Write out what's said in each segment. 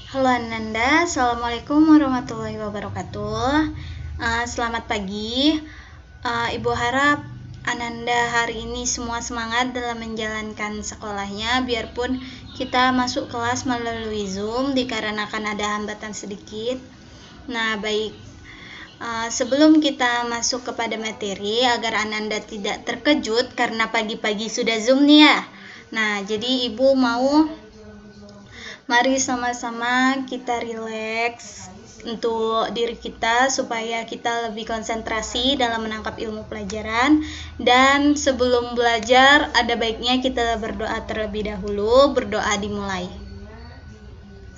Halo Ananda, Assalamualaikum warahmatullahi wabarakatuh. Selamat pagi. Ibu harap Ananda hari ini semua semangat dalam menjalankan sekolahnya, biarpun kita masuk kelas melalui Zoom dikarenakan ada hambatan sedikit. Nah, baik. Sebelum kita masuk kepada materi, agar Ananda tidak terkejut karena pagi-pagi sudah Zoom nih ya. Nah, jadi Ibu mari sama-sama kita rileks untuk diri kita supaya kita lebih konsentrasi dalam menangkap ilmu pelajaran. Dan sebelum belajar, ada baiknya kita berdoa terlebih dahulu. Berdoa dimulai.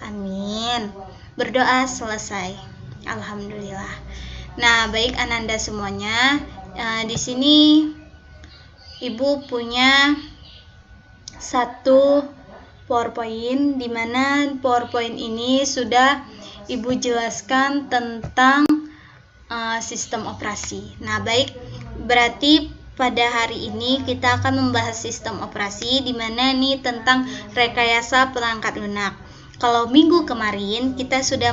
Amin. Berdoa selesai. Alhamdulillah. Nah, baik Ananda semuanya. Di sini Ibu punya satu PowerPoint, di mana PowerPoint ini sudah Ibu jelaskan tentang sistem operasi. Nah, baik, berarti pada hari ini kita akan membahas sistem operasi, di mana ini tentang rekayasa perangkat lunak. Kalau minggu kemarin kita sudah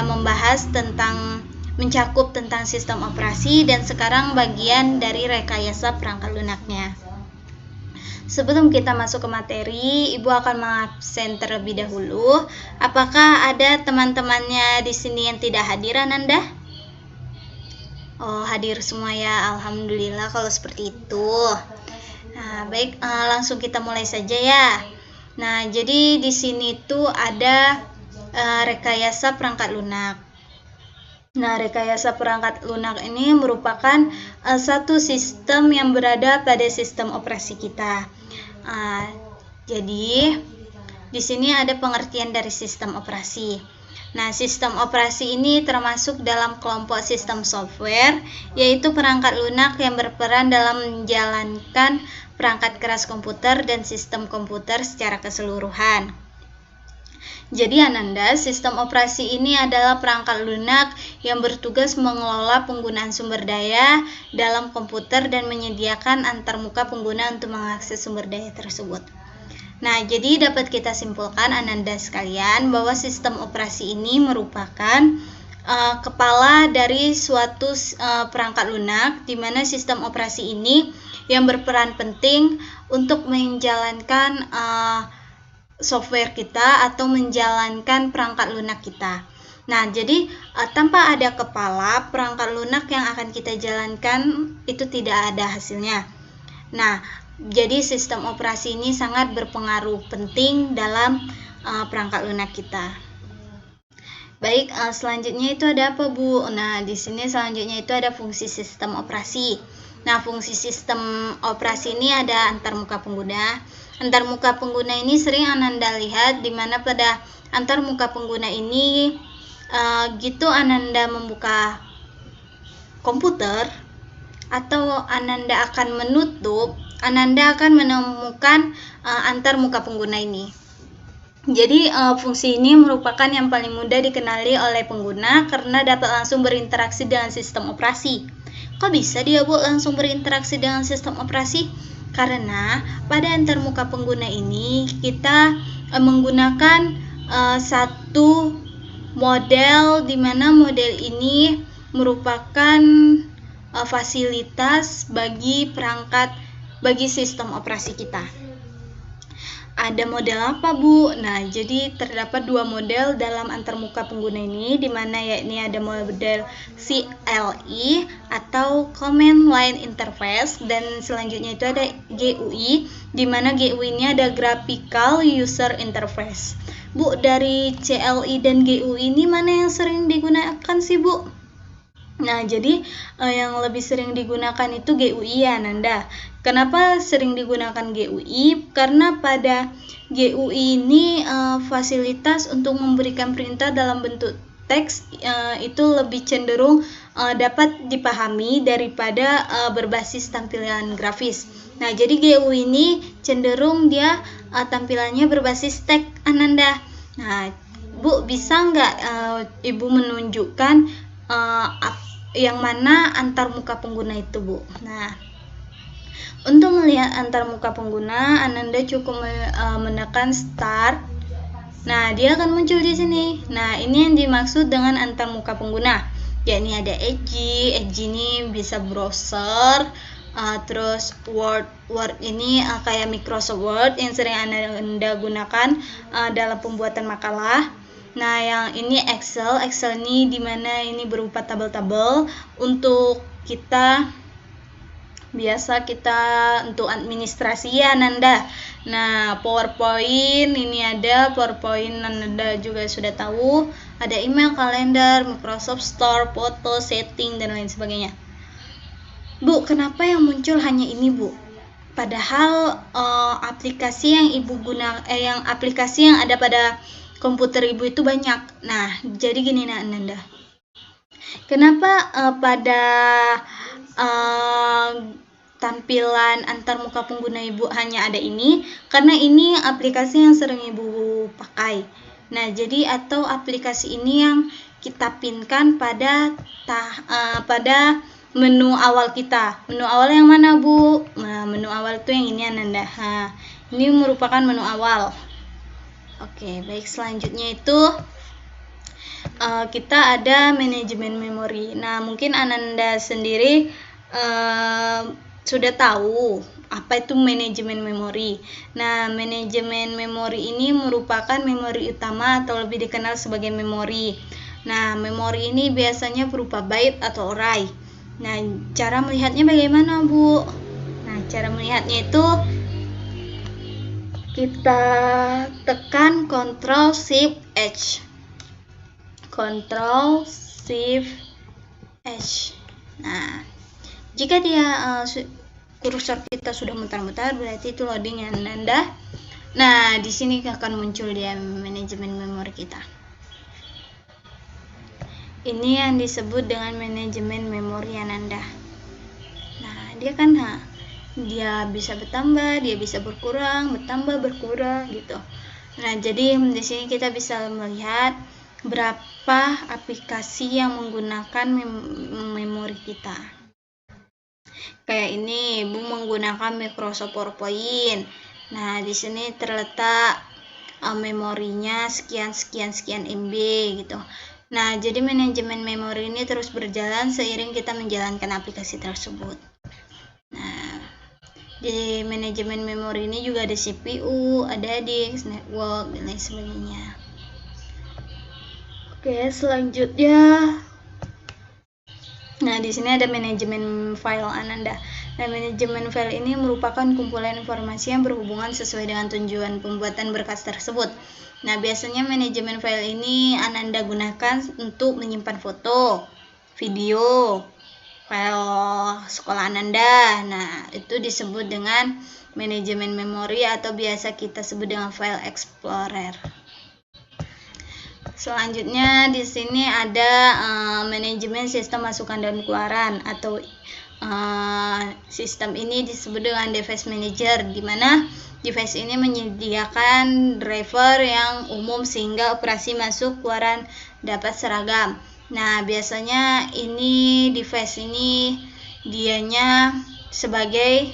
membahas tentang mencakup tentang sistem operasi, dan sekarang bagian dari rekayasa perangkat lunaknya. Sebelum kita masuk ke materi, Ibu akan mengabsen terlebih dahulu. Apakah ada teman-temannya di sini yang tidak hadir, Ananda? Oh, hadir semua ya. Alhamdulillah kalau seperti itu. Nah, baik, langsung kita mulai saja ya. Nah, jadi di sini tuh ada rekayasa perangkat lunak. Nah, rekayasa perangkat lunak ini merupakan satu sistem yang berada pada sistem operasi kita. Jadi di sini ada pengertian dari sistem operasi. Nah, sistem operasi ini termasuk dalam kelompok sistem software, yaitu perangkat lunak yang berperan dalam menjalankan perangkat keras komputer dan sistem komputer secara keseluruhan. Jadi Ananda, sistem operasi ini adalah perangkat lunak yang bertugas mengelola penggunaan sumber daya dalam komputer dan menyediakan antarmuka pengguna untuk mengakses sumber daya tersebut. Nah, jadi dapat kita simpulkan Ananda sekalian bahwa sistem operasi ini merupakan kepala dari suatu perangkat lunak, di mana sistem operasi ini yang berperan penting untuk menjalankan software kita atau menjalankan perangkat lunak kita. Nah, jadi tanpa ada kepala, perangkat lunak yang akan kita jalankan itu tidak ada hasilnya. Nah, jadi sistem operasi ini sangat berpengaruh penting dalam perangkat lunak kita. Baik, selanjutnya itu ada apa, Bu? Nah, di sini selanjutnya itu ada fungsi sistem operasi. Nah, fungsi sistem operasi ini ada antarmuka pengguna. Antarmuka pengguna ini sering Ananda lihat, di mana pada antarmuka pengguna ini Ananda membuka komputer atau Ananda akan menutup, Ananda akan menemukan antarmuka pengguna ini. Jadi fungsi ini merupakan yang paling mudah dikenali oleh pengguna karena dapat langsung berinteraksi dengan sistem operasi. Kok bisa dia, Bu, langsung berinteraksi dengan sistem operasi? Karena pada antarmuka pengguna ini kita menggunakan satu model, di mana model ini merupakan fasilitas bagi sistem operasi kita. Ada model apa, Bu? Nah, jadi terdapat dua model dalam antarmuka pengguna ini, di mana yakni ada model CLI atau Command Line Interface, dan selanjutnya itu ada GUI, di mana GUI ini ada Graphical User Interface. Bu, dari CLI dan GUI ini mana yang sering digunakan sih, Bu? Nah, jadi yang lebih sering digunakan itu GUI ya, Nanda. Kenapa sering digunakan GUI? Karena pada GUI ini fasilitas untuk memberikan perintah dalam bentuk teks itu lebih cenderung dapat dipahami daripada berbasis tampilan grafis. Nah, jadi GUI ini cenderung dia tampilannya berbasis teks, Ananda. Nah, Bu, bisa nggak Ibu menunjukkan yang mana antarmuka pengguna itu, Bu? Nah, untuk melihat antarmuka pengguna, Ananda cukup menekan Start. Nah, dia akan muncul di sini. Nah, ini yang dimaksud dengan antarmuka pengguna. Yakni ada Edge ini bisa browser, terus Word ini kayak Microsoft Word yang sering Anda gunakan dalam pembuatan makalah. Nah, yang ini Excel ini dimana ini berupa tabel-tabel untuk biasa kita untuk administrasi ya Nanda. Nah, PowerPoint ini ada PowerPoint Nanda juga sudah tahu, ada email, kalender, Microsoft Store, foto, setting dan lain sebagainya. Bu, kenapa yang muncul hanya ini, Bu? Padahal aplikasi yang aplikasi yang ada pada komputer Ibu itu banyak. Nah, jadi gini Nanda. Kenapa pada tampilan antarmuka pengguna Ibu hanya ada ini? Karena ini aplikasi yang sering Ibu pakai. Nah, jadi atau aplikasi ini yang kita pinkan pada menu awal kita. Menu awal yang mana, Bu? Nah, menu awal itu yang ini Ananda. Nah, ini merupakan menu awal. Oke, baik, selanjutnya itu kita ada manajemen memori. Nah, mungkin Ananda sendiri sudah tahu apa itu manajemen memori. Nah, manajemen memori ini merupakan memori utama atau lebih dikenal sebagai memori. Nah, memori ini biasanya berupa byte atau array. Nah, cara melihatnya bagaimana, Bu? Nah, cara melihatnya itu kita tekan Ctrl Shift H. Ctrl Shift H. Nah, jika dia kursor kita sudah mutar-mutar, berarti itu loading yang Anda. Nah, di sini akan muncul dia manajemen memori kita. Ini yang disebut dengan manajemen memori Anda. Nah, dia bisa bertambah, dia bisa berkurang, bertambah, berkurang gitu. Nah, jadi di sini kita bisa melihat berapa aplikasi yang menggunakan memori kita. Kayak ini, Ibu menggunakan Microsoft PowerPoint. Nah, di sini terletak memorinya sekian MB gitu. Nah, jadi manajemen memori ini terus berjalan seiring kita menjalankan aplikasi tersebut. Nah, di manajemen memori ini juga ada CPU, ada disk, network, dan lain sebagainya. Oke, selanjutnya. Nah, di sini ada manajemen file Ananda. Nah, manajemen file ini merupakan kumpulan informasi yang berhubungan sesuai dengan tujuan pembuatan berkas tersebut. Nah, biasanya manajemen file ini Ananda gunakan untuk menyimpan foto, video, file sekolah Ananda. Nah, itu disebut dengan manajemen memori atau biasa kita sebut dengan file explorer. Selanjutnya di sini ada manajemen sistem masukan dan keluaran atau sistem ini disebut dengan device manager, di mana device ini menyediakan driver yang umum sehingga operasi masuk keluaran dapat seragam. Nah, biasanya ini device ini dianya sebagai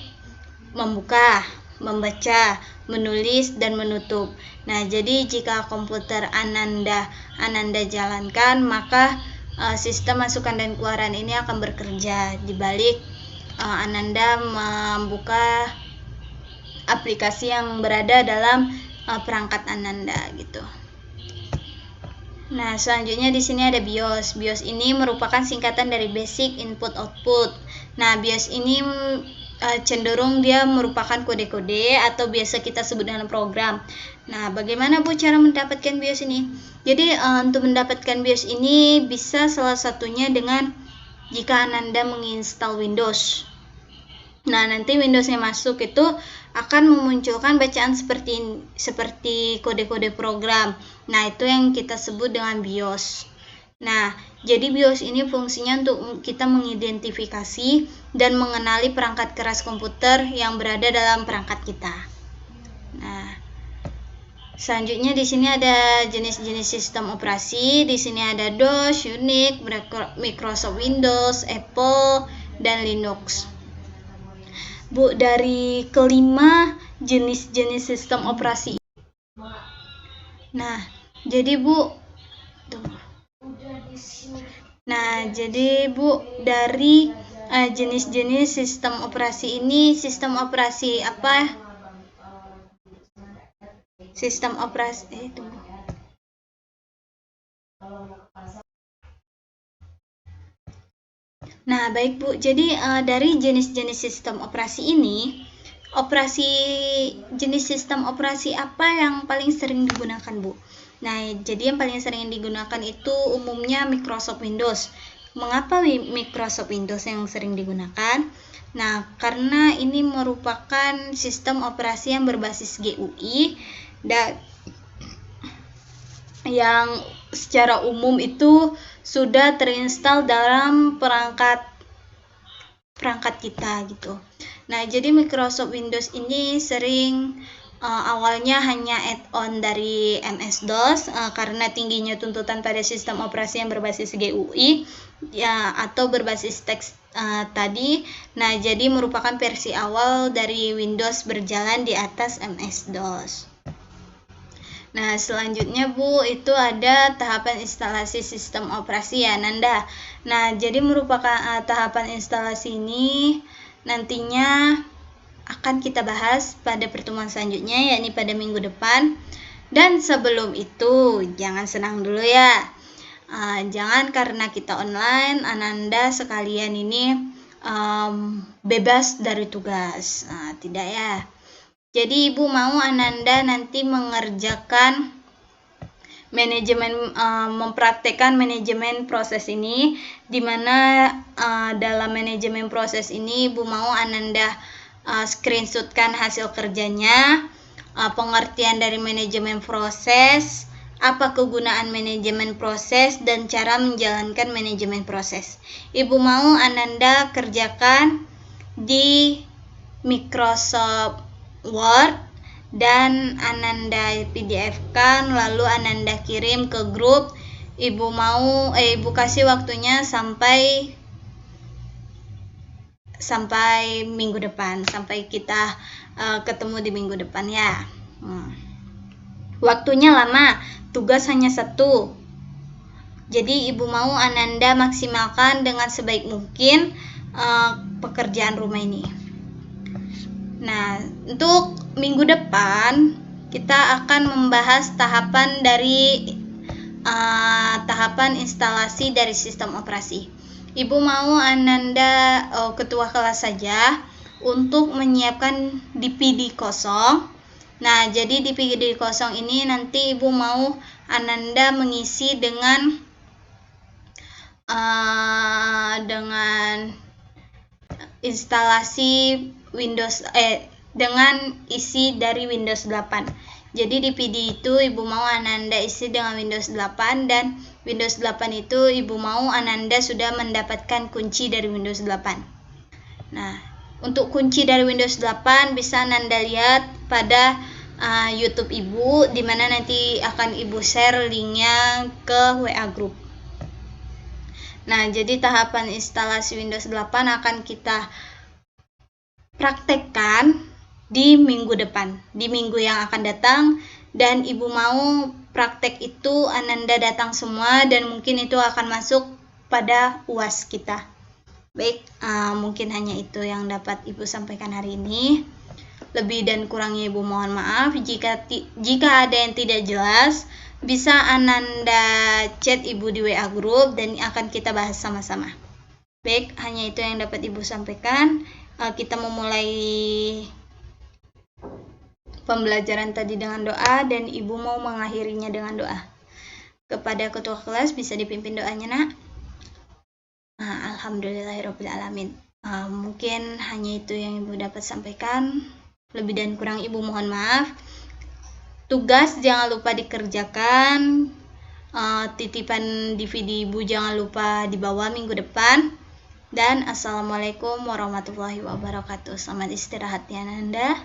membuka, membaca, menulis, dan menutup. Nah, jadi jika komputer Ananda jalankan, maka sistem masukan dan keluaran ini akan bekerja di balik Ananda membuka aplikasi yang berada dalam perangkat Ananda gitu. Nah, selanjutnya di sini ada BIOS. BIOS ini merupakan singkatan dari Basic Input Output. Nah, BIOS ini cenderung dia merupakan kode-kode atau biasa kita sebut dengan program. Nah, bagaimana Bu cara mendapatkan BIOS ini? Jadi untuk mendapatkan BIOS ini bisa salah satunya dengan jika Ananda menginstal Windows. Nah, nanti Windowsnya masuk itu akan memunculkan bacaan seperti kode-kode program. Nah, itu yang kita sebut dengan BIOS. Nah, jadi BIOS ini fungsinya untuk kita mengidentifikasi dan mengenali perangkat keras komputer yang berada dalam perangkat kita. Nah, selanjutnya di sini ada jenis-jenis sistem operasi. Di sini ada DOS, Unix, Microsoft Windows, Apple, dan Linux. Bu, dari kelima jenis-jenis sistem operasi. Nah, jadi Bu, dari jenis-jenis sistem operasi ini, sistem operasi apa? Sistem operasi Nah, baik Bu. Jadi dari jenis-jenis sistem operasi ini, jenis sistem operasi apa yang paling sering digunakan, Bu? Nah, jadi yang paling sering digunakan itu umumnya Microsoft Windows. Mengapa Microsoft Windows yang sering digunakan? Nah, karena ini merupakan sistem operasi yang berbasis GUI dan yang secara umum itu sudah terinstal dalam perangkat kita gitu. Nah, jadi Microsoft Windows ini sering awalnya hanya add-on dari MS-DOS karena tingginya tuntutan pada sistem operasi yang berbasis GUI ya atau berbasis teks tadi. Nah, jadi merupakan versi awal dari Windows berjalan di atas MS-DOS. Nah, selanjutnya Bu, itu ada tahapan instalasi sistem operasi ya, Nanda. Nah, jadi merupakan tahapan instalasi ini nantinya akan kita bahas pada pertemuan selanjutnya, yakni pada minggu depan. Dan sebelum itu, jangan senang dulu ya. Jangan karena kita online, Ananda sekalian ini bebas dari tugas. Tidak ya. Jadi Ibu mau Ananda nanti mengerjakan mempraktekkan manajemen proses ini, di mana dalam manajemen proses ini Ibu mau Ananda screenshotkan hasil kerjanya, pengertian dari manajemen proses, apa kegunaan manajemen proses, dan cara menjalankan manajemen proses. Ibu mau Ananda kerjakan di Microsoft Word dan Ananda PDF-kan, lalu Ananda kirim ke grup. Ibu kasih waktunya sampai minggu depan, sampai kita ketemu di minggu depan ya. Waktunya lama, tugas hanya 1. Jadi Ibu mau Ananda maksimalkan dengan sebaik mungkin pekerjaan rumah ini. Nah, untuk minggu depan kita akan membahas tahapan instalasi dari sistem operasi. Ibu mau Ananda ketua kelas saja untuk menyiapkan DPD kosong. Nah, jadi DPD kosong ini nanti Ibu mau Ananda mengisi dengan instalasi Windows dengan isi dari Windows 8. Jadi DPD itu Ibu mau Ananda isi dengan Windows 8, dan Windows 8 itu Ibu mau Ananda sudah mendapatkan kunci dari Windows 8. Nah, untuk kunci dari Windows 8 bisa Ananda lihat pada YouTube Ibu, di mana nanti akan Ibu share linknya ke WA group. Nah, jadi tahapan instalasi Windows 8 akan kita praktekkan di minggu depan, di minggu yang akan datang, dan Ibu mau praktek itu Ananda datang semua, dan mungkin itu akan masuk pada UAS kita. Baik, mungkin hanya itu yang dapat Ibu sampaikan hari ini. Lebih dan kurangnya Ibu mohon maaf. Jika ada yang tidak jelas, bisa Ananda chat Ibu di WA group dan akan kita bahas sama-sama. Baik, hanya itu yang dapat Ibu sampaikan. Kita memulai pembelajaran tadi dengan doa, dan Ibu mau mengakhirinya dengan doa. Kepada ketua kelas bisa dipimpin doanya, Nak. Alhamdulillahirrabbilalamin. Mungkin hanya itu yang Ibu dapat sampaikan. Lebih dan kurang Ibu mohon maaf. Tugas jangan lupa dikerjakan. Titipan DVD Ibu jangan lupa dibawa minggu depan. Dan Assalamualaikum warahmatullahi wabarakatuh. Selamat istirahat ya Nanda.